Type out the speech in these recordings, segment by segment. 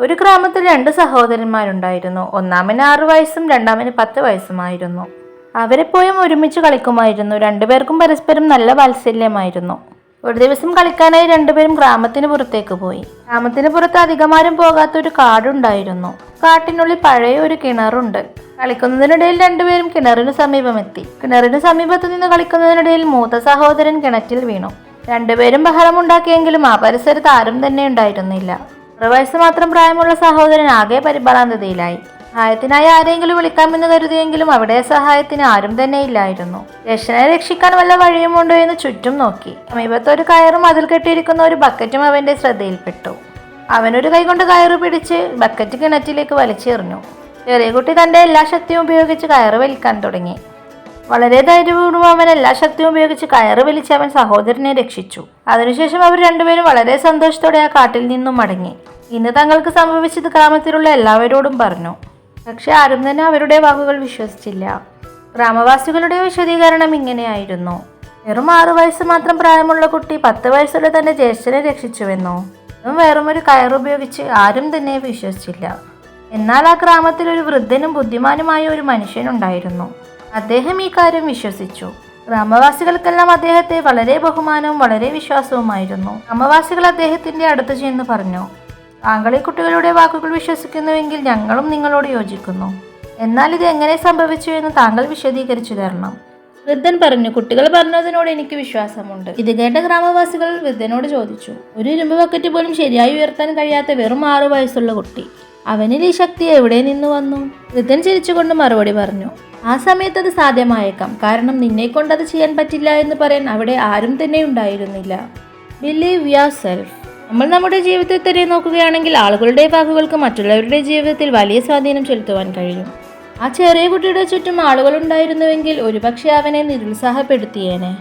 ഒരു ഗ്രാമത്തിൽ 2 സഹോദരന്മാരുണ്ടായിരുന്നു. ഒന്നാമന് 6 വയസ്സും രണ്ടാമന് 10 വയസ്സുമായിരുന്നു. അവരെപ്പോഴും ഒരുമിച്ച് കളിക്കുമായിരുന്നു. രണ്ടുപേർക്കും പരസ്പരം നല്ല വാത്സല്യമായിരുന്നു. ഒരു ദിവസം കളിക്കാനായി രണ്ടുപേരും ഗ്രാമത്തിന് പുറത്തേക്ക് പോയി. ഗ്രാമത്തിന് പുറത്ത് അധികമാരും പോകാത്ത ഒരു കാടുണ്ടായിരുന്നു. കാട്ടിനുള്ളിൽ പഴയ ഒരു കിണറുണ്ട്. കളിക്കുന്നതിനിടയിൽ രണ്ടുപേരും കിണറിനു സമീപമെത്തി. കിണറിനു സമീപത്ത് നിന്ന് കളിക്കുന്നതിനിടയിൽ മൂത്ത സഹോദരൻ കിണറ്റിൽ വീണു. രണ്ടുപേരും ബഹളമുണ്ടാക്കിയെങ്കിലും ആ പരിസരത്ത് ആരും തന്നെ ഉണ്ടായിരുന്നില്ല. 6 വയസ്സ് മാത്രം പ്രായമുള്ള സഹോദരൻ ആകെ പരിഭ്രാന്തതയിലായി. സഹായത്തിനായി ആരെങ്കിലും വിളിക്കാമെന്ന് കരുതിയെങ്കിലും അവിടെ സഹായത്തിന് ആരും തന്നെ ഇല്ലായിരുന്നു. ജ്യേഷ്ഠനെ രക്ഷിക്കാൻ വല്ല വഴിയുമുണ്ടോ എന്ന് ചുറ്റും നോക്കി. സമീപത്തൊരു കയറും അതിൽ കെട്ടിയിരിക്കുന്ന ഒരു ബക്കറ്റും അവന്റെ ശ്രദ്ധയിൽപ്പെട്ടു. അവനൊരു കൈകൊണ്ട് കയറ് പിടിച്ച് ബക്കറ്റ് കിണറ്റിലേക്ക് വലിച്ചെറിഞ്ഞു. ചെറിയ കുട്ടി തന്റെ എല്ലാ ശക്തിയും ഉപയോഗിച്ച് കയറ് വലിക്കാൻ തുടങ്ങി. വളരെ ധൈര്യപൂർവ്വം അവൻ എല്ലാ ശക്തിയും ഉപയോഗിച്ച് കയറ് വലിച്ച് അവൻ സഹോദരനെ രക്ഷിച്ചു. അതിനുശേഷം അവർ രണ്ടുപേരും വളരെ സന്തോഷത്തോടെ ആ കാട്ടിൽ നിന്നും മടങ്ങി. ഇന്ന് തങ്ങൾക്ക് സംഭവിച്ചത് ഗ്രാമത്തിലുള്ള എല്ലാവരോടും പറഞ്ഞു. പക്ഷെ ആരും തന്നെ അവരുടെ വാക്കുകൾ വിശ്വസിച്ചില്ല. ഗ്രാമവാസികളുടെ വിശദീകരണം ഇങ്ങനെയായിരുന്നു: വെറും 6 വയസ്സ് മാത്രം പ്രായമുള്ള കുട്ടി 10 വയസ്സുള്ള തന്റെ ജ്യേഷ്ഠനെ രക്ഷിച്ചുവെന്നോ? അതും വെറുമൊരു കയറുപയോഗിച്ച് ആരും തന്നെ വിശ്വസിച്ചില്ല. എന്നാൽ ആ ഗ്രാമത്തിൽ ഒരു വൃദ്ധനും ബുദ്ധിമാനുമായ ഒരു മനുഷ്യനുണ്ടായിരുന്നു. അദ്ദേഹം ഈ കാര്യം വിശ്വസിച്ചു. ഗ്രാമവാസികൾക്കെല്ലാം അദ്ദേഹത്തെ വളരെ ബഹുമാനവും വളരെ വിശ്വാസവുമായിരുന്നു. ഗ്രാമവാസികൾ അദ്ദേഹത്തിന്റെ അടുത്ത് ചെന്ന് പറഞ്ഞു: താങ്കൾ ഈ കുട്ടികളുടെ വാക്കുകൾ വിശ്വസിക്കുന്നുവെങ്കിൽ ഞങ്ങളും നിങ്ങളോട് യോജിക്കുന്നു. എന്നാൽ ഇത് എങ്ങനെ സംഭവിച്ചു എന്ന് താങ്കൾ വിശദീകരിച്ചു തരണം. വൃദ്ധൻ പറഞ്ഞു: കുട്ടികൾ പറഞ്ഞതിനോട് എനിക്ക് വിശ്വാസമുണ്ട്. ഇത് കേട്ട ഗ്രാമവാസികൾ വൃദ്ധനോട് ചോദിച്ചു: ഒരു ഇരുമ്പ് ബക്കറ്റ് പോലും ശരിയായി ഉയർത്താൻ കഴിയാത്ത വെറും 6 വയസ്സുള്ള കുട്ടി, അവനിൽ ഈ ശക്തി എവിടെ നിന്ന് വന്നു? വൃദ്ധൻ ചിരിച്ചുകൊണ്ട് മറുപടി പറഞ്ഞു: ആ സമയത്ത് അത് സാധ്യമായേക്കാം. കാരണം നിന്നെ കൊണ്ടത് ചെയ്യാൻ പറ്റില്ല എന്ന് പറയാൻ അവിടെ ആരും തന്നെ ഉണ്ടായിരുന്നില്ല. Believe your self. നമ്മൾ നമ്മുടെ ജീവിതത്തിൽ തന്നെ നോക്കുകയാണെങ്കിൽ ആളുകളുടെ വാക്കുകൾക്ക് മറ്റുള്ളവരുടെ ജീവിതത്തിൽ വലിയ സ്വാധീനം ചെലുത്തുവാൻ കഴിയും. ആ ചെറിയ കുട്ടിയുടെ ചുറ്റും ആളുകൾ ഉണ്ടായിരുന്നുവെങ്കിൽ ഒരുപക്ഷെ അവനെ നിരുത്സാഹപ്പെടുത്തിയേനെ.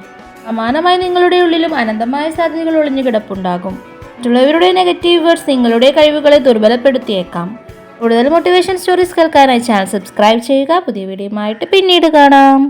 സമാനമായി നിങ്ങളുടെ ഉള്ളിലും അനന്തമായ സാധ്യതകൾ ഒളിഞ്ഞു കിടപ്പുണ്ടാകും. മറ്റുള്ളവരുടെ നെഗറ്റീവ് വേർഡ്സ് നിങ്ങളുടെ കഴിവുകളെ ദുർബലപ്പെടുത്തിയേക്കാം. കൂടുതൽ മോട്ടിവേഷൻ സ്റ്റോറീസ് കേൾക്കാനായി ചാനൽ സബ്സ്ക്രൈബ് ചെയ്യുക. പുതിയ വീഡിയോയുമായിട്ട് പിന്നീട് കാണാം.